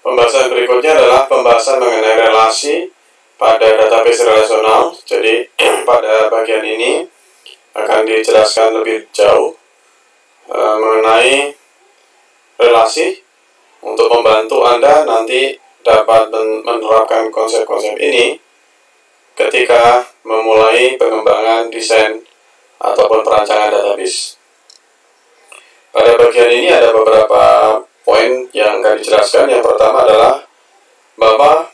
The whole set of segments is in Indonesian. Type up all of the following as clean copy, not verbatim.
Pembahasan berikutnya adalah pembahasan mengenai relasi pada database relasional. Jadi pada bagian ini akan dijelaskan lebih jauh mengenai relasi untuk membantu Anda nanti dapat menerapkan konsep-konsep ini ketika memulai pengembangan desain ataupun perancangan database. Pada bagian ini ada beberapa poin yang akan dijelaskan. Yang pertama adalah bahwa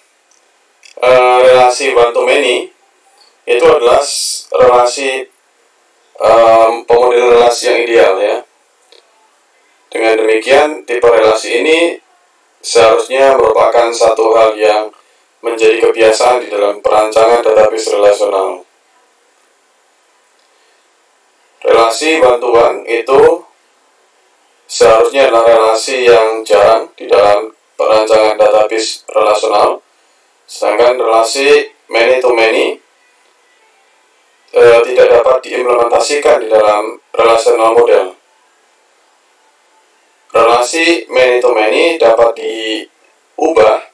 relasi one to many itu adalah relasi pemodelan relasi yang ideal ya. Dengan demikian tipe relasi ini seharusnya merupakan satu hal yang menjadi kebiasaan di dalam perancangan database relasional. Relasi one to one itu seharusnya adalah relasi yang jarang di dalam perancangan database relasional, sedangkan relasi many to many tidak dapat diimplementasikan di dalam relational model. Relasi many to many dapat diubah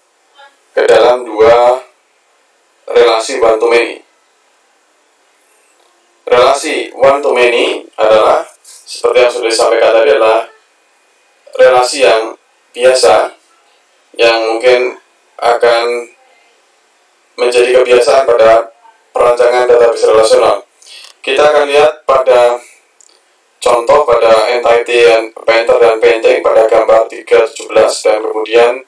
ke dalam dua relasi one to many. Relasi one to many adalah seperti yang sudah disampaikan tadi, adalah relasi yang biasa yang mungkin akan menjadi kebiasaan pada perancangan database relasional. Kita akan lihat pada contoh pada entity painter dan painting pada gambar 3.17 dan kemudian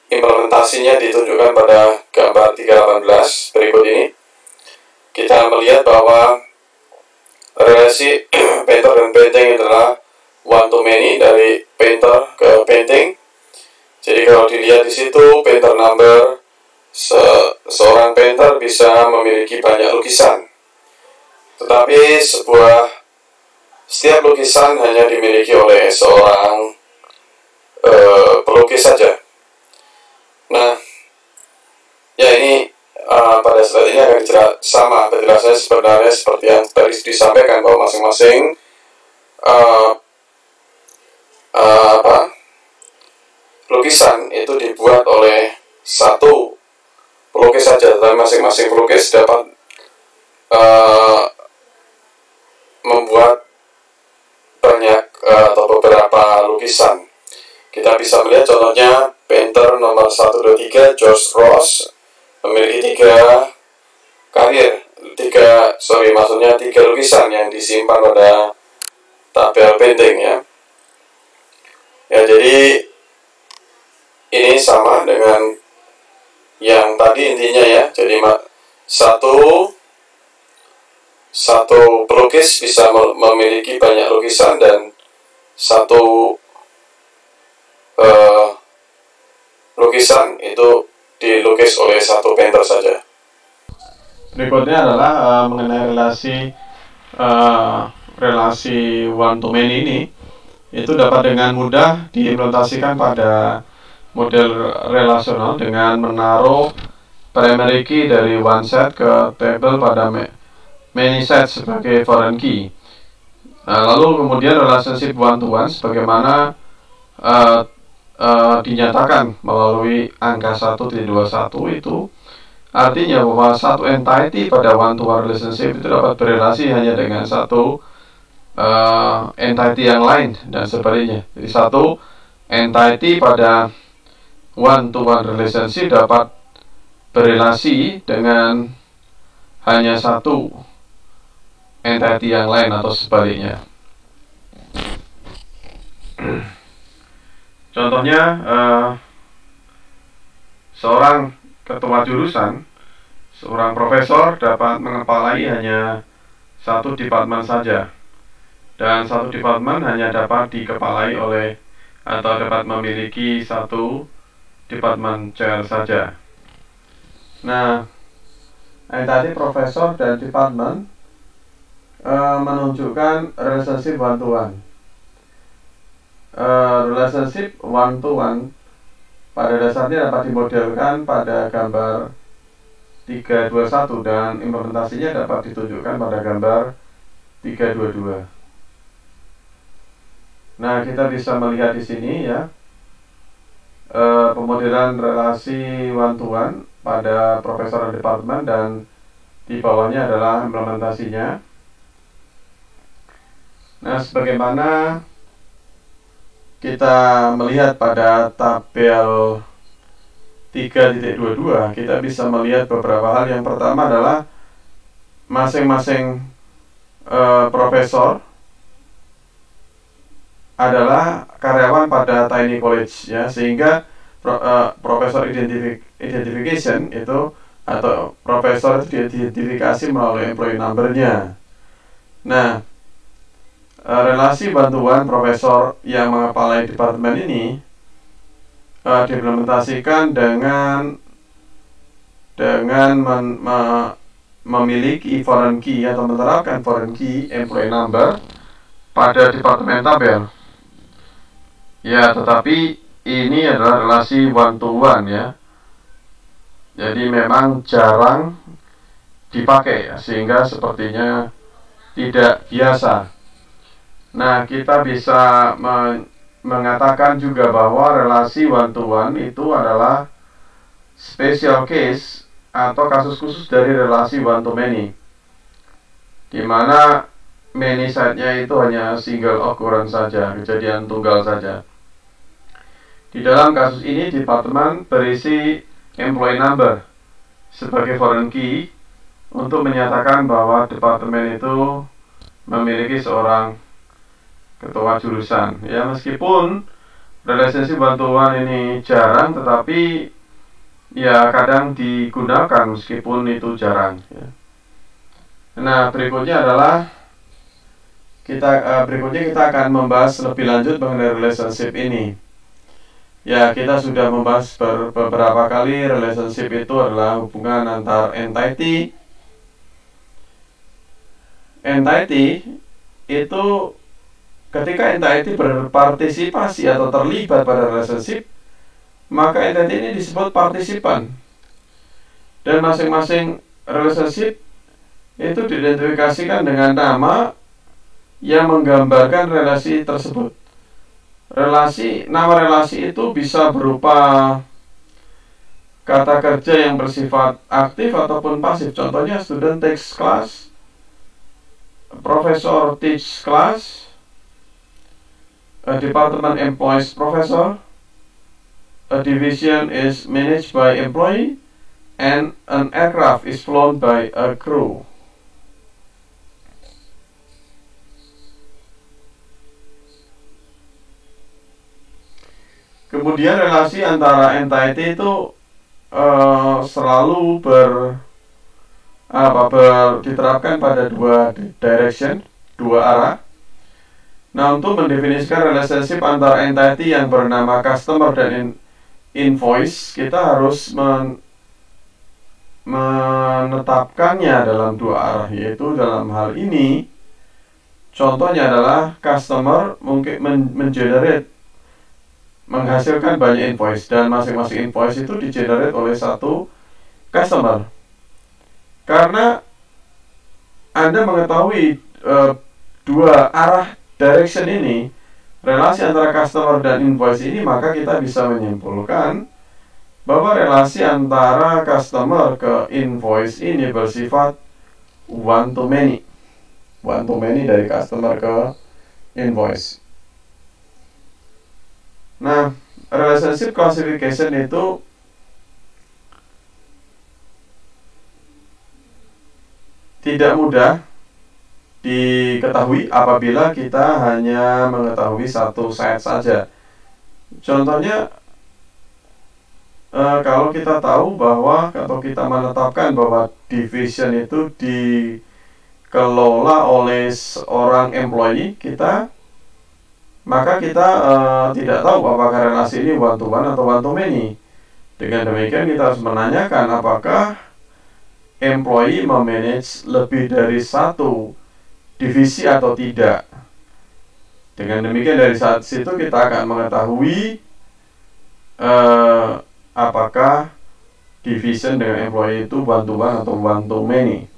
implementasinya ditunjukkan pada gambar 3.18 berikut ini. Kita melihat bahwa relasi painter dan painting adalah one to many dari painter ke painting. Jadi kalau dilihat di situ painter number, seorang painter bisa memiliki banyak lukisan, tetapi setiap lukisan hanya dimiliki oleh seorang pelukis saja. Nah, ya ini pada slide ini akan sama penjelasannya sebenarnya seperti yang tadi disampaikan, bahwa masing-masing lukisan itu dibuat oleh satu pelukis saja, tetapi masing-masing pelukis dapat membuat banyak atau beberapa lukisan. Kita bisa melihat contohnya painter nomor 123 George Ross memiliki tiga lukisan yang disimpan pada tabel painting ya. Ya, jadi ini sama dengan yang tadi intinya ya. Jadi satu pelukis bisa memiliki banyak lukisan dan satu lukisan itu dilukis oleh satu painter saja. Berikutnya adalah mengenai relasi one to many ini. Itu dapat dengan mudah diimplementasikan pada model relasional dengan menaruh primary key dari one set ke table pada many set sebagai foreign key. Lalu kemudian relationship one to one sebagaimana dinyatakan melalui angka 1.21 itu artinya bahwa satu entity pada one to one relationship itu dapat berelasi hanya dengan satu entity yang lain dan sebaliknya. Jadi satu entity pada one to one relationship dapat berelasi dengan hanya satu entity yang lain atau sebaliknya. Contohnya seorang ketua jurusan, seorang profesor dapat mengepalai hanya satu departemen saja, dan satu departemen hanya dapat dikepalai oleh atau dapat memiliki satu departemen chair saja. Nah, entity profesor dan departemen menunjukkan relationship one to one. Relationship one to one pada dasarnya dapat dimodelkan pada gambar 321 dan implementasinya dapat ditunjukkan pada gambar 322. Nah, kita bisa melihat di sini ya, pemodelan relasi one to one pada profesor dan departemen, dan di bawahnya adalah implementasinya. Nah, sebagaimana kita melihat pada tabel 3.22, kita bisa melihat beberapa hal. Yang pertama adalah masing-masing profesor adalah karyawan pada Tiny College, ya, sehingga profesor identification itu atau profesor itu diidentifikasi melalui employee number-nya. Nah, relasi bantuan profesor yang mengepalai departemen ini diimplementasikan dengan memiliki foreign key atau menerapkan foreign key employee number pada departemen tabel. Ya, tetapi ini adalah relasi one to one, ya. Jadi memang jarang dipakai, ya, sehingga sepertinya tidak biasa. Nah, kita bisa mengatakan juga bahwa relasi one to one itu adalah special case atau kasus khusus dari relasi one to many, di mana many side-nya itu hanya single occurrence saja, kejadian tunggal saja. Di dalam kasus ini, departemen berisi employee number sebagai foreign key untuk menyatakan bahwa departemen itu memiliki seorang ketua jurusan. Ya, meskipun relationship one to one ini jarang, tetapi ya kadang digunakan meskipun itu jarang, ya. Nah, berikutnya kita akan membahas lebih lanjut mengenai relationship ini. Ya, kita sudah membahas beberapa kali relationship itu adalah hubungan antar entity. Entity itu ketika entity berpartisipasi atau terlibat pada relationship, maka entity ini disebut partisipan. Dan masing-masing relationship itu diidentifikasikan dengan nama yang menggambarkan relasi tersebut. Nama relasi itu bisa berupa kata kerja yang bersifat aktif ataupun pasif. Contohnya, student takes class, professor teach class, a department employs professor, a division is managed by employee, and an aircraft is flown by a crew. Kemudian relasi antara entity itu selalu diterapkan pada dua direction, dua arah. Nah, untuk mendefinisikan relationship antara entity yang bernama customer dan invoice, kita harus menetapkannya dalam dua arah, yaitu dalam hal ini contohnya adalah customer mungkin menghasilkan banyak invoice, dan masing-masing invoice itu digenerate oleh satu customer. Karena Anda mengetahui dua arah direction ini, relasi antara customer dan invoice ini, maka kita bisa menyimpulkan bahwa relasi antara customer ke invoice ini bersifat one to many. One to many dari customer ke invoice. Nah, relationship classification itu tidak mudah diketahui apabila kita hanya mengetahui satu side saja. Contohnya, kalau kita tahu bahwa atau kita menetapkan bahwa division itu dikelola oleh seorang employee kita, maka kita tidak tahu apakah relasi ini one to one atau one to many. Dengan demikian, kita harus menanyakan apakah employee memanage lebih dari satu divisi atau tidak. Dengan demikian, dari saat situ kita akan mengetahui apakah division dengan employee itu one to one atau one to many.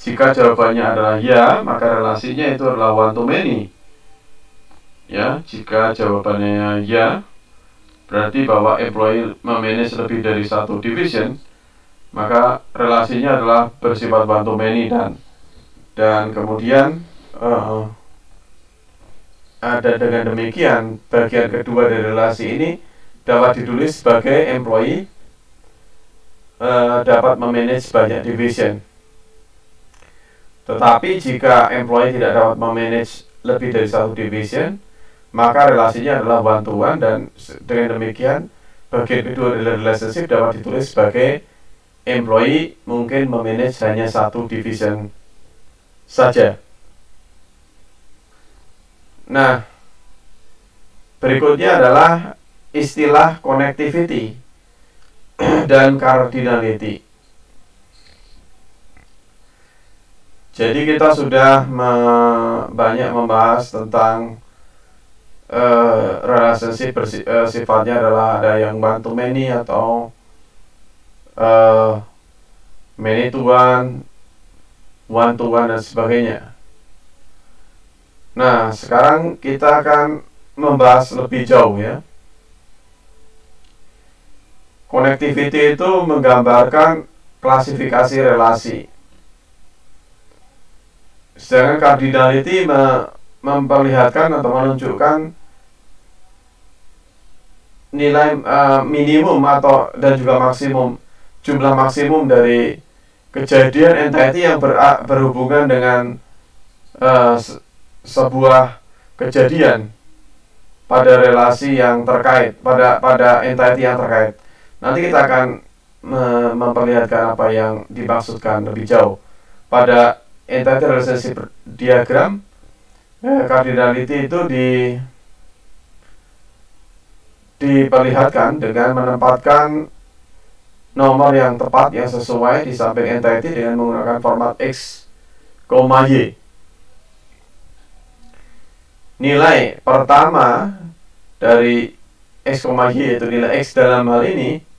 Jika jawabannya adalah ya, maka relasinya itu adalah one to many. Ya, jika jawabannya ya, berarti bahwa employee memanage lebih dari satu division, maka relasinya adalah bersifat one to many, dan kemudian ada dengan demikian bagian kedua dari relasi ini dapat ditulis sebagai employee dapat memanage banyak division. Tetapi jika employee tidak dapat memanage lebih dari satu division, maka relasinya adalah one to one, dan dengan demikian bagian kedua dari relationship dapat ditulis sebagai employee mungkin memanage hanya satu division saja. Nah, berikutnya adalah istilah connectivity dan cardinality. Jadi kita sudah banyak membahas tentang relationship sifatnya adalah ada yang one to many atau many to one to one, dan sebagainya. Nah, sekarang kita akan membahas lebih jauh ya. Connectivity itu menggambarkan klasifikasi relasi. Sedangkan cardinality memperlihatkan atau menunjukkan nilai minimum dan juga maksimum, jumlah maksimum dari kejadian entity yang berhubungan dengan sebuah kejadian pada relasi yang terkait, pada entity yang terkait. Nanti kita akan memperlihatkan apa yang dimaksudkan lebih jauh. Pada entity relationship diagram, cardinality itu diperlihatkan dengan menempatkan nomor yang tepat yang sesuai di samping entity dengan menggunakan format X, Y. Nilai pertama dari X, Y, yaitu nilai X dalam hal ini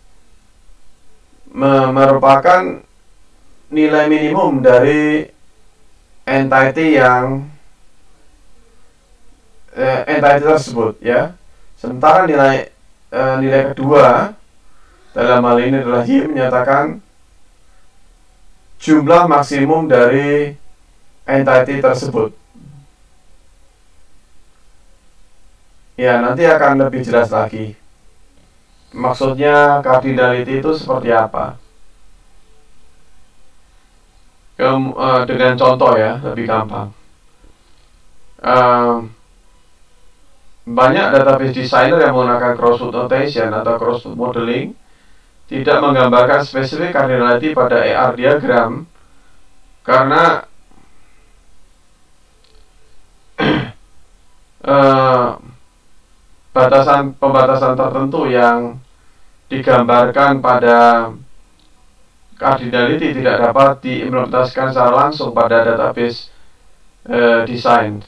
merupakan nilai minimum dari entity tersebut ya. Sementara nilai kedua dalam hal ini adalah Y, menyatakan jumlah maksimum dari entity tersebut. Ya, nanti akan lebih jelas lagi. Maksudnya cardinality itu seperti apa? Dengan contoh ya, lebih gampang. Banyak database designer yang menggunakan crossroad notation atau crossroad modeling tidak menggambarkan spesifik cardinality pada AR diagram karena pembatasan tertentu yang digambarkan pada cardinality tidak dapat diimplementasikan secara langsung pada database design.